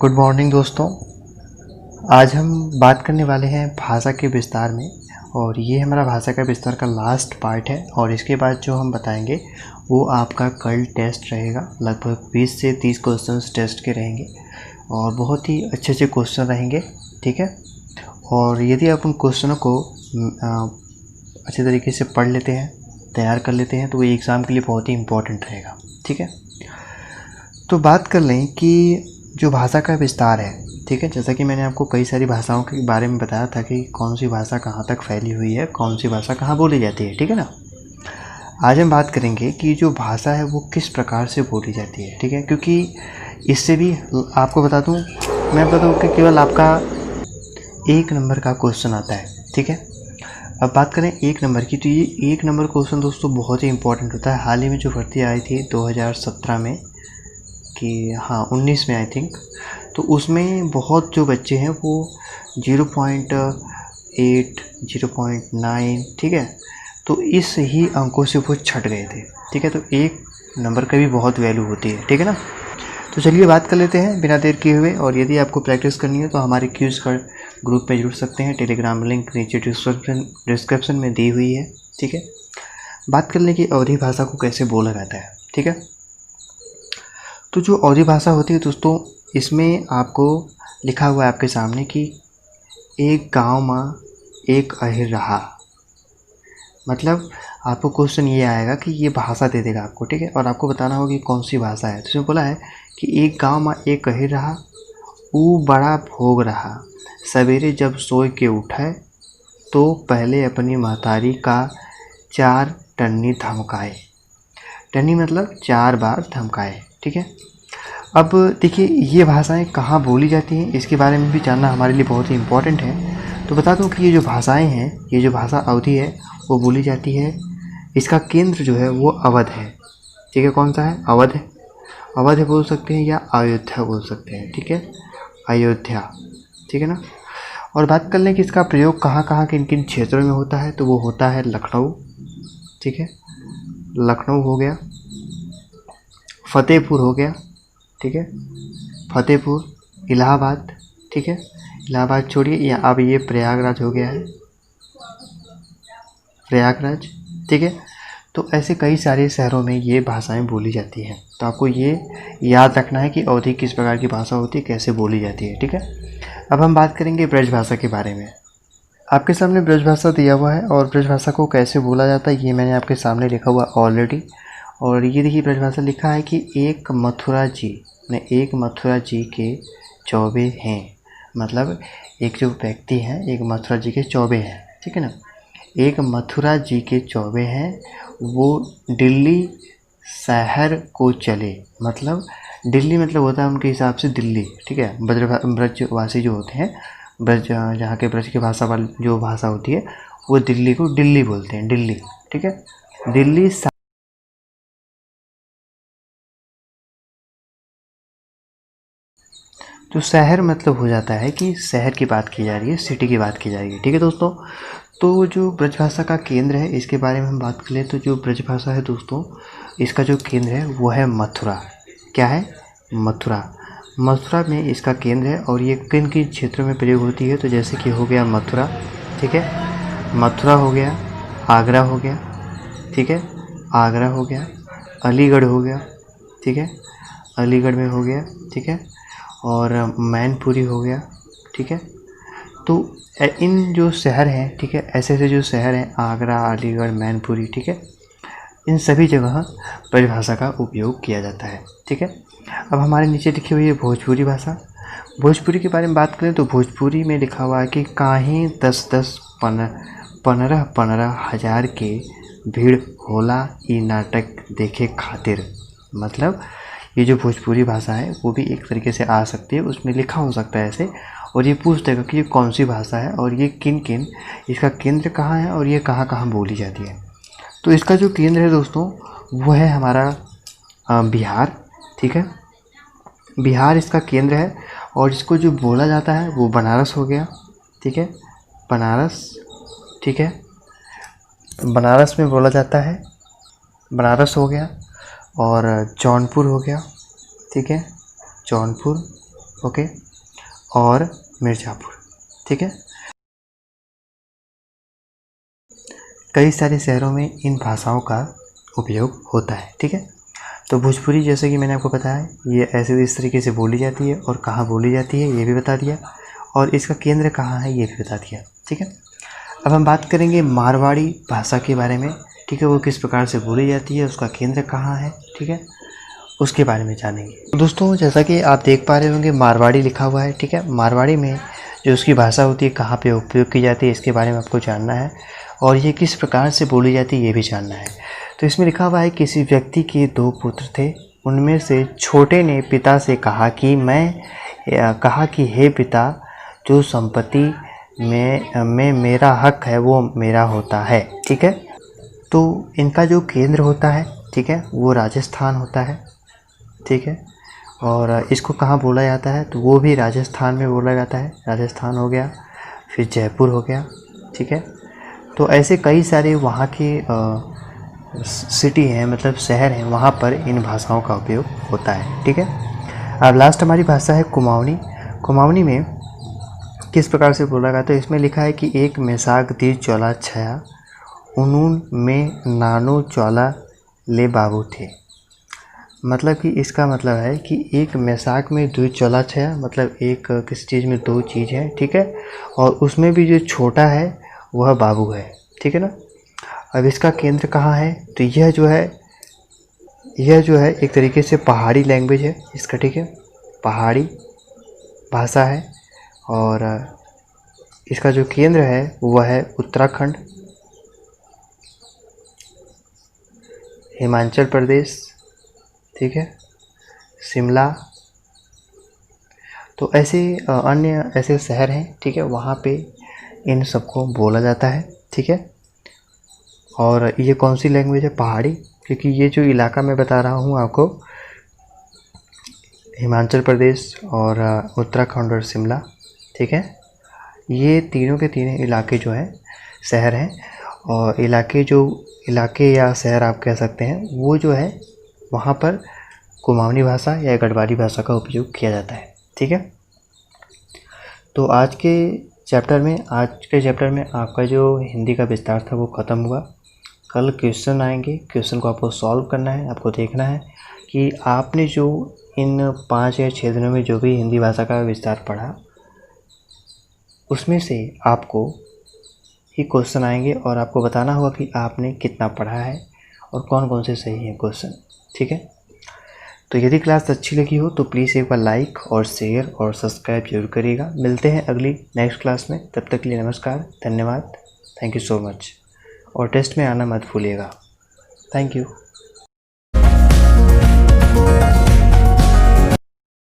Good morning दोस्तों। आज हम बात करने वाले हैं भाषा के विस्तार में, और ये हमारा भाषा का विस्तार का लास्ट पार्ट है। और इसके बाद जो हम बताएंगे वो आपका कल टेस्ट रहेगा। लगभग 20 से 30 क्वेश्चंस टेस्ट के रहेंगे और बहुत ही अच्छे अच्छे क्वेश्चन रहेंगे, ठीक है। और यदि आप उन क्वेश्चनों को अच्छे तरीके से पढ़ लेते हैं, तैयार कर लेते हैं, तो वो एग्ज़ाम के लिए बहुत ही इम्पोर्टेंट रहेगा, ठीक है। तो बात कर लें कि जो भाषा का विस्तार है, ठीक है, जैसा कि मैंने आपको कई सारी भाषाओं के बारे में बताया था कि कौन सी भाषा कहाँ तक फैली हुई है, कौन सी भाषा कहाँ बोली जाती है, ठीक है ना। आज हम बात करेंगे कि जो भाषा है वो किस प्रकार से बोली जाती है, ठीक है, क्योंकि इससे भी आपको बता दूँ, मैं बता दूँ कि केवल आपका 1 नंबर का क्वेश्चन आता है, ठीक है। अब बात करें 1 नंबर की, तो ये 1 नंबर क्वेश्चन दोस्तों बहुत ही इंपॉर्टेंट होता है। हाल ही में जो भर्ती आई थी 2017 में, कि हाँ 19 में आई थिंक, तो उसमें बहुत जो बच्चे हैं वो 0.8 0.9, ठीक है, तो इस ही अंकों से वो छट गए थे, ठीक है। तो 1 नंबर का भी बहुत वैल्यू होती है, ठीक है ना। तो चलिए बात कर लेते हैं बिना देर किए हुए। और यदि आपको प्रैक्टिस करनी है तो हमारे क्यूज का ग्रुप में जुड़ सकते हैं। टेलीग्राम लिंक नीचे डिस्क्रिप्शन में दी हुई है, ठीक है। बात कर लें कि अवधी भाषा को कैसे बोला जाता है, ठीक है। तो जो अवधी भाषा होती है दोस्तों, इसमें आपको लिखा हुआ है आपके सामने कि एक गांव में एक अहिर रहा। मतलब आपको क्वेश्चन ये आएगा कि ये भाषा दे देगा आपको, ठीक है, और आपको बताना होगा कि कौन सी भाषा है। तो इसमें बोला है कि एक गांव में एक अहिर रहा, ऊ बड़ा भोग रहा, सवेरे जब सोए के उठे तो पहले अपनी महतारी का 4 टन्नी धमकाए। टन्नी मतलब 4 बार धमकाए, ठीक है। अब देखिए ये भाषाएं कहाँ बोली जाती हैं, इसके बारे में भी जानना हमारे लिए बहुत ही इम्पोर्टेंट है। तो बता दूं कि ये जो भाषाएं हैं, ये जो भाषा अवधी है वो बोली जाती है, इसका केंद्र जो है वो अवध है, ठीक है। कौन सा है? अवध है। अवध है बोल सकते हैं या अयोध्या बोल सकते हैं, ठीक है, अयोध्या, ठीक है ना। और बात कर लें कि इसका प्रयोग कहाँ कहाँ किन किन क्षेत्रों में होता है, तो वो होता है लखनऊ, ठीक है, लखनऊ हो गया, फतेहपुर हो गया, ठीक है, फतेहपुर, इलाहाबाद, ठीक है, इलाहाबाद छोड़िए, या अब ये प्रयागराज हो गया है, प्रयागराज, ठीक है। तो ऐसे कई सारे शहरों में ये भाषाएं बोली जाती हैं। तो आपको ये याद रखना है कि अवधी किस प्रकार की भाषा होती है, कैसे बोली जाती है, ठीक है। अब हम बात करेंगे ब्रज भाषा के बारे में। आपके सामने ब्रज भाषा दिया हुआ है, और ब्रज भाषा को कैसे बोला जाता है ये मैंने आपके सामने लिखा हुआ ऑलरेडी। और ये देखिए ब्रज भाषा लिखा है कि एक मथुरा जी के चौबे हैं। मतलब एक जो व्यक्ति हैं, एक मथुरा जी के चौबे हैं, ठीक है ना। एक मथुरा जी के चौबे हैं, वो दिल्ली शहर को चले। मतलब दिल्ली मतलब होता है उनके हिसाब से दिल्ली, ठीक है। ब्रजवासी जो होते हैं, ब्रज जहाँ के ब्रज की भाषा वाली जो भाषा होती है, वो दिल्ली को दिल्ली बोलते हैं, दिल्ली, ठीक है, दिल्ली। तो शहर मतलब हो जाता है कि शहर की बात की जा रही है, सिटी की बात की जा रही है, ठीक है दोस्तों। तो जो ब्रजभाषा का केंद्र है, इसके बारे में हम बात करें तो जो ब्रजभाषा है दोस्तों, इसका जो केंद्र है वो है मथुरा। क्या है? मथुरा। मथुरा में इसका केंद्र है। और ये किन किन क्षेत्रों में प्रयोग होती है, तो जैसे कि हो गया मथुरा, ठीक है, मथुरा हो गया, आगरा हो गया, ठीक है, आगरा हो गया, अलीगढ़ हो गया, ठीक है, अलीगढ़ में हो गया, ठीक है, और मैनपुरी हो गया, ठीक है। तो इन जो शहर हैं, ठीक है, ऐसे ऐसे जो शहर हैं, आगरा, अलीगढ़, मैनपुरी, ठीक है, इन सभी जगह ब्रजभाषा का उपयोग किया जाता है, ठीक है। अब हमारे नीचे लिखी हुई है भोजपुरी भाषा। भोजपुरी के बारे में बात करें तो भोजपुरी में लिखा हुआ है कि काहीं 10-10 15-15 हजार के भीड़ होला ई नाटक देखे खातिर। मतलब ये जो भोजपुरी भाषा है वो भी एक तरीके से आ सकती है, उसमें लिखा हो सकता है ऐसे, और ये पूछ देगा कि ये कौन सी भाषा है और ये किन किन, इसका केंद्र कहाँ है और ये कहाँ कहाँ बोली जाती है। तो इसका जो केंद्र है दोस्तों वो है हमारा बिहार, ठीक है, बिहार इसका केंद्र है। और इसको जो बोला जाता है वो बनारस हो गया, ठीक है, बनारस, ठीक है, बनारस में बोला जाता है, बनारस हो गया, और जौनपुर हो गया, ठीक है, जौनपुर, ओके, और मिर्ज़ापुर। ठीक है, कई सारे शहरों में इन भाषाओं का उपयोग होता है। ठीक है, तो भोजपुरी जैसे कि मैंने आपको बताया, ये ऐसे इस तरीके से बोली जाती है और कहाँ बोली जाती है ये भी बता दिया, और इसका केंद्र कहाँ है ये भी बता दिया। ठीक है, अब हम बात करेंगे मारवाड़ी भाषा के बारे में। ठीक है, वो किस प्रकार से बोली जाती है, उसका केंद्र कहाँ है, ठीक है, उसके बारे में जानेंगे। तो दोस्तों, जैसा कि आप देख पा रहे होंगे मारवाड़ी लिखा हुआ है। ठीक है, मारवाड़ी में जो उसकी भाषा होती है, कहाँ पे उपयोग की जाती है, इसके बारे में आपको जानना है, और ये किस प्रकार से बोली जाती है ये भी जानना है। तो इसमें लिखा हुआ है, किसी व्यक्ति के 2 पुत्र थे, उनमें से छोटे ने पिता से कहा कि हे पिता, जो संपत्ति में मेरा हक है वो मेरा होता है। ठीक है, तो इनका जो केंद्र होता है, ठीक है, वो राजस्थान होता है। ठीक है, और इसको कहाँ बोला जाता है, तो वो भी राजस्थान में बोला जाता है। राजस्थान हो गया, फिर जयपुर हो गया। ठीक है, तो ऐसे कई सारे वहाँ के सिटी हैं, मतलब शहर हैं, वहाँ पर इन भाषाओं का उपयोग होता है। ठीक है, अब लास्ट हमारी भाषा है कुमाऊनी। कुमाऊनी में किस प्रकार से बोला गया, तो इसमें लिखा है कि एक मैसाक दी चौला छया उनून में नानो चौला ले बाबू थे। मतलब कि इसका मतलब है कि एक मैसाक में 2 चौला छया, मतलब एक किसी चीज़ में 2 चीज़ है। ठीक है, और उसमें भी जो छोटा है वह बाबू है। ठीक है ना, अब इसका केंद्र कहाँ है, तो यह जो है एक तरीके से पहाड़ी लैंग्वेज है इसका। ठीक है, पहाड़ी भाषा है, और इसका जो केंद्र है वह है उत्तराखंड, हिमाचल प्रदेश, ठीक है, शिमला। तो ऐसे अन्य ऐसे शहर हैं, ठीक है, वहाँ पे इन सबको बोला जाता है। ठीक है, और ये कौन सी लैंग्वेज है, पहाड़ी, क्योंकि ये जो इलाका मैं बता रहा हूँ आपको, हिमाचल प्रदेश और उत्तराखंड और शिमला, ठीक है, ये तीनों के तीनों इलाके जो हैं शहर हैं, और इलाके या शहर आप कह सकते हैं, वो जो है वहाँ पर कुमाऊनी भाषा या गढ़वाली भाषा का उपयोग किया जाता है। ठीक है, तो आज के चैप्टर में आपका जो हिंदी का विस्तार था वो ख़त्म हुआ। कल क्वेश्चन आएंगे, क्वेश्चन को आपको सॉल्व करना है। आपको देखना है कि आपने जो इन 5 या 6 दिनों में जो भी हिंदी भाषा का विस्तार पढ़ा, उसमें से आपको ही क्वेश्चन आएंगे और आपको बताना होगा कि आपने कितना पढ़ा है और कौन कौन से सही हैं क्वेश्चन। ठीक है, तो यदि क्लास अच्छी लगी हो तो प्लीज़ एक बार लाइक और शेयर और सब्सक्राइब जरूर करिएगा। मिलते हैं अगली नेक्स्ट क्लास में, तब तक के लिए नमस्कार, धन्यवाद, थैंक यू सो मच, और टेस्ट में आना मत भूलिएगा। Thank you.